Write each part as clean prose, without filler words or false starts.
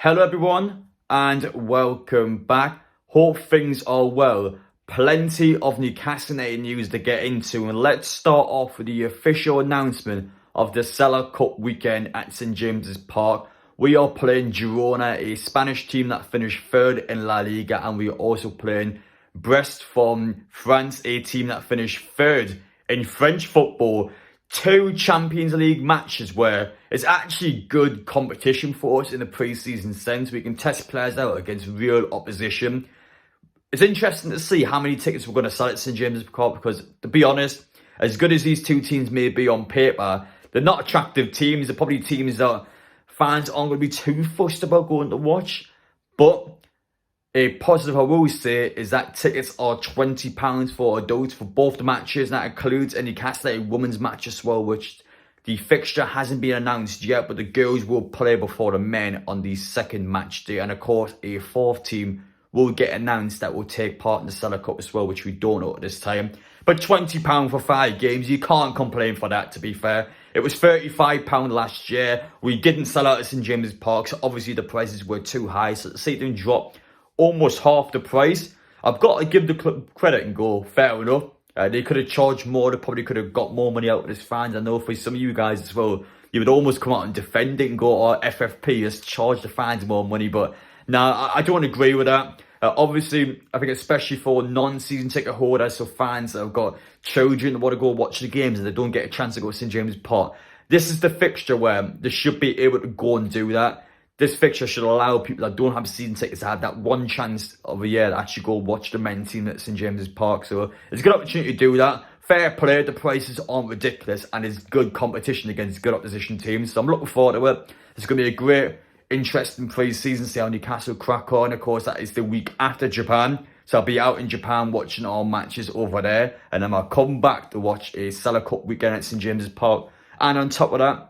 Hello everyone and welcome back. Hope things are well. Plenty of Newcastle United news to get into, and let's start off with the official announcement of the Sela Cup weekend at St James's Park. We are playing Girona, a Spanish team that finished third in La Liga, and we are also playing Brest from France, a team that finished third in French football. Two Champions League matches where it's actually good competition for us in the pre-season sense. We can test players out against real opposition. It's interesting to see how many tickets we're going to sell at St James's Park because, to be honest, as good as these two teams may be on paper, they're not attractive teams. They're probably teams that fans aren't going to be too fussed about going to watch. But a positive I will say is that tickets are £20 for adults for both the matches. And that includes a Newcastle United women's match as well, which the fixture hasn't been announced yet, but the girls will play before the men on the second match day. And of course, a fourth team will get announced that will take part in the Sela Cup as well, which we don't know at this time. But £20 for 5 games, you can't complain for that, to be fair. It was £35 last year. We didn't sell out at St James's Park, so obviously the prices were too high. So to see them drop almost half the price, I've got to give the club credit and go, fair enough. They could have charged more. They probably could have got more money out of his fans. I know for some of you guys as well, you would almost come out and defend it and go, oh, FFP has charged the fans more money. But no, I don't agree with that. Obviously, I think especially for non-season ticket holders, so fans that have got children that want to go watch the games and they don't get a chance to go to St James's Park, this is the fixture where they should be able to go and do that. This fixture should allow people that don't have season tickets to have that one chance of a year to actually go watch the men's team at St James's Park. So it's a good opportunity to do that. Fair play, the prices aren't ridiculous, and it's good competition against good opposition teams. So I'm looking forward to it. It's going to be a great, interesting pre-season, see how Newcastle crack on. Of course, that is the week after Japan. So I'll be out in Japan watching all matches over there, and then I'll come back to watch a Sela Cup weekend at St James's Park. And on top of that,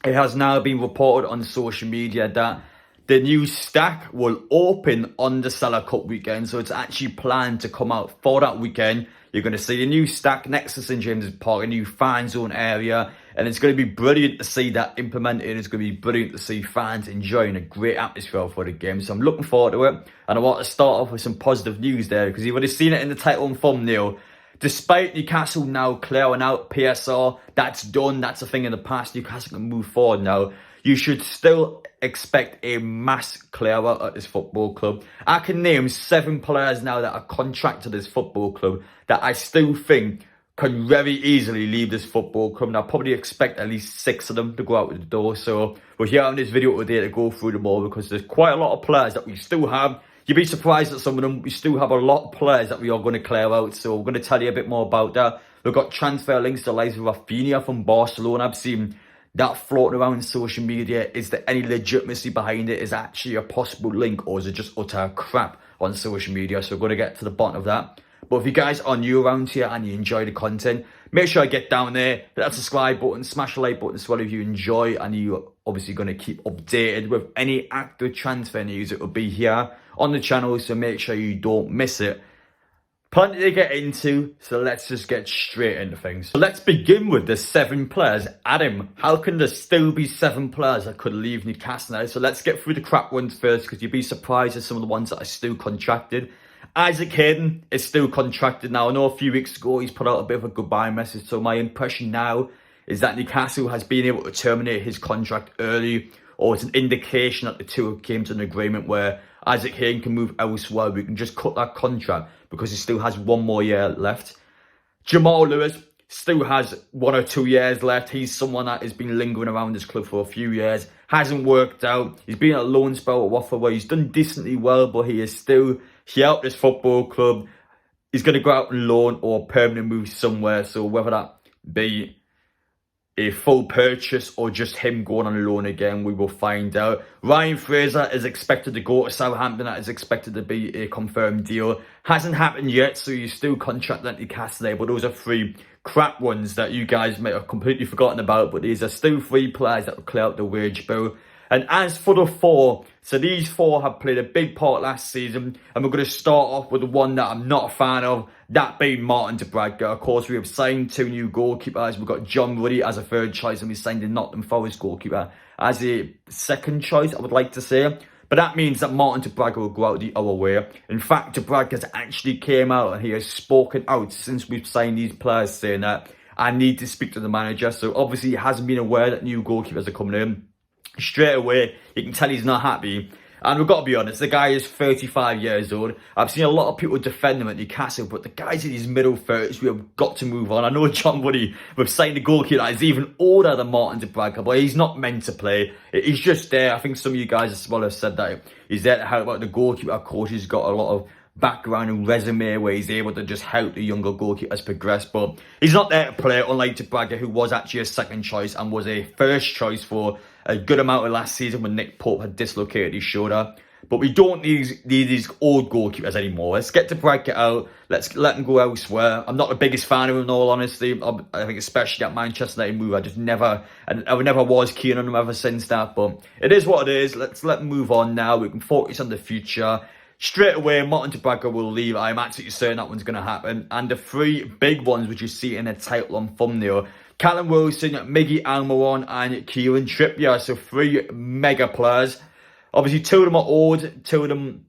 it has now been reported on social media that the new stack will open on the Sela Cup weekend. So it's actually planned to come out for that weekend. You're going to see a new stack next to St James's Park, a new fan zone area. And it's going to be brilliant to see that implemented. It's going to be brilliant to see fans enjoying a great atmosphere for the game. So I'm looking forward to it. And I want to start off with some positive news there, because you've already seen it in the title and thumbnail. Despite Newcastle now clearing out PSR, that's done. That's a thing in the past. Newcastle can move forward now. You should still expect a mass clear out at this football club. I can name 7 players now that are contracted to this football club that I still think can very easily leave this football club. And I probably expect at least 6 of them to go out the door. So we're here on this video today to go through them all, because there's quite a lot of players that we still have. You'd be surprised at some of them. We still have a lot of players that we are going to clear out. So we're going to tell you a bit more about that. We've got transfer links to Raphinha from Barcelona. I've seen that floating around social media. Is there any legitimacy behind it? Is it actually a possible link, or is it just utter crap on social media? So we're going to get to the bottom of that. But if you guys are new around here and you enjoy the content, make sure you get down there, hit that subscribe button, smash the like button as well if you enjoy, and you're obviously going to keep updated with any active transfer news. It will be here on the channel, so make sure you don't miss it. Plenty to get into, so let's just get straight into things. So let's begin with the 7 players. Adam, how can there still be 7 players that could leave Newcastle now? So let's get through the crap ones first, because you'd be surprised at some of the ones that are still contracted. Isaac Hayden is still contracted now. I know a few weeks ago he's put out a bit of a goodbye message, so my impression now is that Newcastle has been able to terminate his contract early, or it's an indication that the two came to an agreement where Isaac Hayden can move elsewhere. We can just cut that contract because he still has 1 more year left. Jamal Lewis still has 1 or 2 years left. He's someone that has been lingering around this club for a few years. Hasn't worked out. He's been at a loan spell at Watford where he's done decently well, but he is still here at this football club. He's going to go out on loan or permanent move somewhere. So whether that be a full purchase or just him going on loan again, we will find out. Ryan Fraser is expected to go to Southampton. That is expected to be a confirmed deal. Hasn't happened yet, so he's still contracted at Newcastle there. But those are 3 crap ones that you guys might have completely forgotten about. But these are still 3 players that will clear out the wage bill. And as for the 4, so these 4 have played a big part last season, and we're going to start off with the one that I'm not a fan of, that being Martin de Braga. Of course, we have signed 2 new goalkeepers. We've got John Ruddy as a 3rd choice, and we signed a Nottingham Forest goalkeeper as a 2nd choice, I would like to say. But that means that Martin de Braga will go out the other way. In fact, de Braga has actually came out and he has spoken out since we've signed these players, saying that I need to speak to the manager. So obviously he hasn't been aware that new goalkeepers are coming in. Straight away, you can tell he's not happy. And we've got to be honest, the guy is 35 years old. I've seen a lot of people defend him at Newcastle, but the guy's in his middle 30s. We have got to move on. I know John Woody, we've signed a goalkeeper that is even older than Martin de Braga, but he's not meant to play. He's just there. I think some of you guys as well have said that he's there to help out the goalkeeper. Of course, he's got a lot of background and resume where he's able to just help the younger goalkeepers progress, but he's not there to play, unlike de Braga, who was actually a second choice and was a first choice for a good amount of last season when Nick Pope had dislocated his shoulder. But we don't need these old goalkeepers anymore. Let's get de Braga out. Let's let him go elsewhere. I'm not the biggest fan of him, in all honesty. I think especially that Manchester United move, I never was keen on him ever since that. But it is what it is. Let's let him move on now. We can focus on the future. Straight away, Martin de Braga will leave. I'm absolutely certain that one's going to happen. And the three big ones, which you see in the title and thumbnail, Callum Wilson, Miggy Almiron and Kieran Trippier. So three mega players. Obviously, two of them are old. Two of them,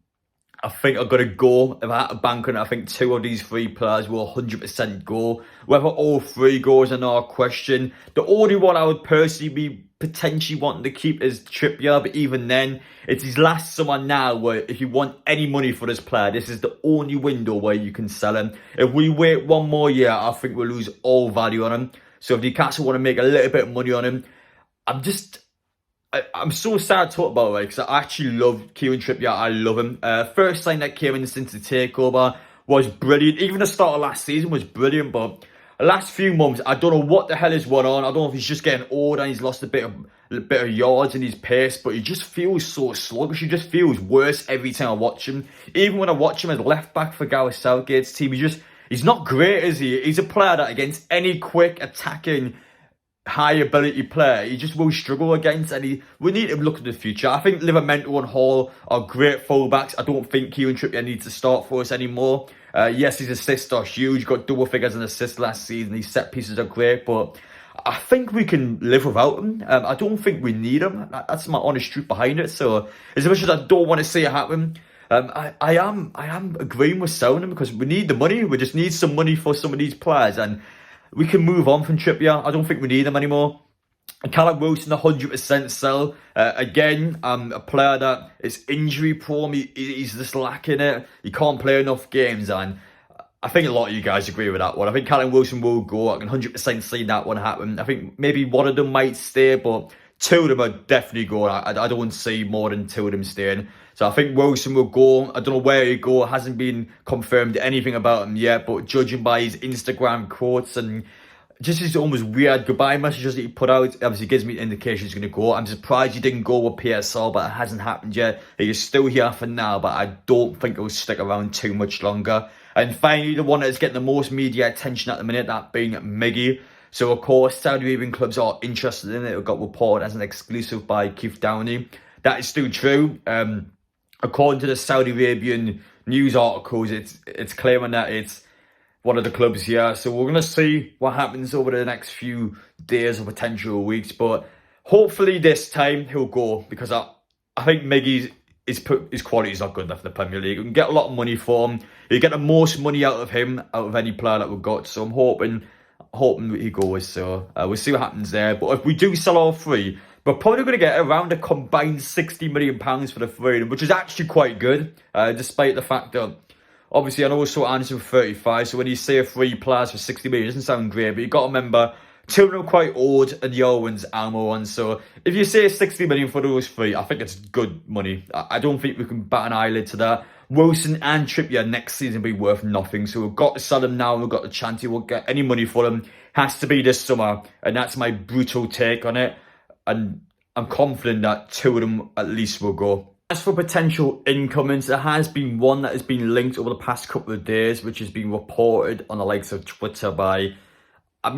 I think, are going to go. If I had to bank on it, I think two of these three players will 100% go. Whether all three go is another question. The only one I would personally be potentially wanting to keep is Trippier, but even then, it's his last summer now where if you want any money for this player, this is the only window where you can sell him. If we wait one more year, I think we'll lose all value on him. So if Newcastle want to make a little bit of money on him, I'm so sad to talk about it because I actually love Kieran Trippier. I love him. First sign that came in since the takeover was brilliant. Even the start of last season was brilliant, but the last few months, I don't know what the hell is going on. I don't know if he's just getting old and he's lost a bit of yards in his pace, but he just feels so sluggish. He just feels worse every time I watch him. Even when I watch him as left back for Gareth Southgate's team, he's not great, is he? He's a player that against any quick attacking high ability player, he just will struggle against, and we need to look at the future. I think Livramento and Hall are great fullbacks. I don't think Kieran Trippier needs to start for us anymore. Yes, his assists are huge. Got double figures in assists last season. His set pieces are great, but I think we can live without him. I don't think we need him. That's my honest truth behind it. So as much as I don't want to see it happen, I am agreeing with selling him because we need the money. We just need some money for some of these players, and we can move on from Trippier. I don't think we need him anymore. And Callum Wilson, 100% sell. Again, a player that is injury prone. He's just lacking it. He can't play enough games, and I think a lot of you guys agree with that one. I think Callum Wilson will go. I can 100% see that one happen. I think maybe one of them might stay, but two of them are definitely going. I don't see more than two of them staying. So I think Wilson will go. I don't know where he'll go. It hasn't been confirmed anything about him yet, but judging by his Instagram quotes and just his almost weird goodbye messages that he put out, obviously gives me an indication he's going to go. I'm surprised he didn't go with PSL, but it hasn't happened yet. He is still here for now, but I don't think he'll stick around too much longer. And finally, the one that is getting the most media attention at the minute, that being Miggy. So, of course, Saudi Arabian clubs are interested in it. It got reported as an exclusive by Keith Downey. That is still true. According to the Saudi Arabian news articles, it's claiming that it's one of the clubs here. So we're going to see what happens over the next few days or potential weeks. But hopefully this time he'll go, because I think Miggy's his quality is not good enough for the Premier League. We can get a lot of money for him. You get the most money out of him, out of any player that we've got. So I'm hoping he goes. So we'll see what happens there. But if we do sell all three, we're probably going to get around a combined £60 million for the three, which is actually quite good, despite the fact that, obviously, I know so Anderson for 35, so when you say three players for 60 million, it doesn't sound great, but you've got to remember, two of them are quite old, and the other one's Almiron. So if you say 60 million for those three, I think it's good money. I don't think we can bat an eyelid to that. Wilson and Trippier next season will be worth nothing, so we've got to sell them now, and we've got the chance we won't get any money for them. Has to be this summer, and that's my brutal take on it. And I'm confident that two of them at least will go. As for potential incomings, there has been one that has been linked over the past couple of days, which has been reported on the likes of Twitter by, I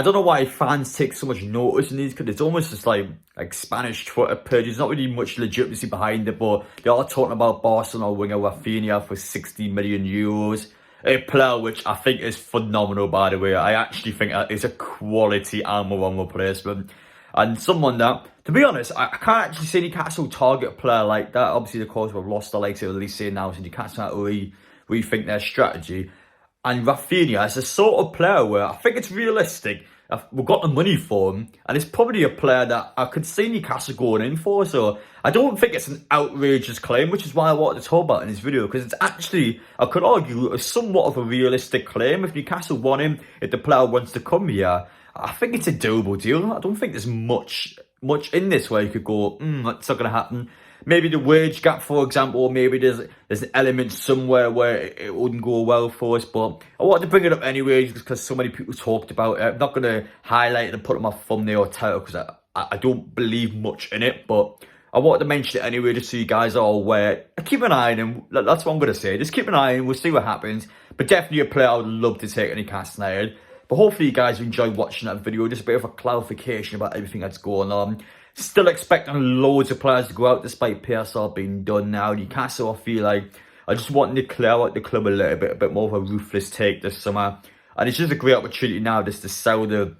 don't know why fans take so much notice in these, because it's almost just like Spanish Twitter pages. There's not really much legitimacy behind it, but they are talking about Barcelona winger Raphinha for €60 million. A player which I think is phenomenal, by the way. I actually think it's a quality Almiron replacement. And someone that, to be honest, I can't actually see Newcastle target a player like that. Obviously, of course, we've lost the likes of Elise now, so Newcastle have to rethink their strategy. And Raphinha is the sort of player where I think it's realistic. We've got the money for him, and it's probably a player that I could see Newcastle going in for. So I don't think it's an outrageous claim, which is why I wanted to talk about it in this video, because it's actually, I could argue, a somewhat of a realistic claim. If Newcastle want him, if the player wants to come here, I think it's a doable deal. I don't think there's much in this where you could go, that's not going to happen. Maybe the wage gap, for example, or maybe there's an element somewhere where it wouldn't go well for us. But I wanted to bring it up anyways because so many people talked about it. I'm not going to highlight it and put it on my thumbnail or title because I don't believe much in it. But I wanted to mention it anyway just so you guys are aware. Keep an eye on him. That's what I'm going to say. Just keep an eye on him. We'll see what happens. But definitely a player I would love to take in Newcastle United. But hopefully you guys enjoyed watching that video. Just a bit of a clarification about everything that's going on. Still expecting loads of players to go out despite PSR being done now. Newcastle, I feel like I just want to clear out the club a little bit, a bit more of a ruthless take this summer. And it's just a great opportunity now just to sell the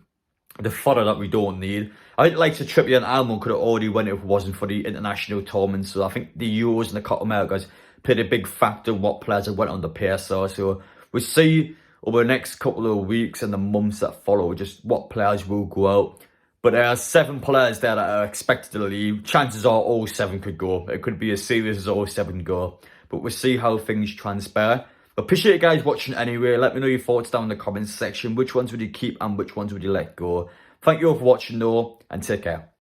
fodder that we don't need. I think like Trippier and Almiron could have already won if it wasn't for the international tournament. So I think the Euros and the Copa Americas played a big factor in what players have went on the PSR. So we'll see over the next couple of weeks and the months that follow just what players will go out. But there are 7 players there that are expected to leave. Chances are all 7 could go. It could be as serious as all 7 go. But we'll see how things transpire. Appreciate you guys watching anyway. Let me know your thoughts down in the comments section. Which ones would you keep and which ones would you let go? Thank you all for watching though, and take care.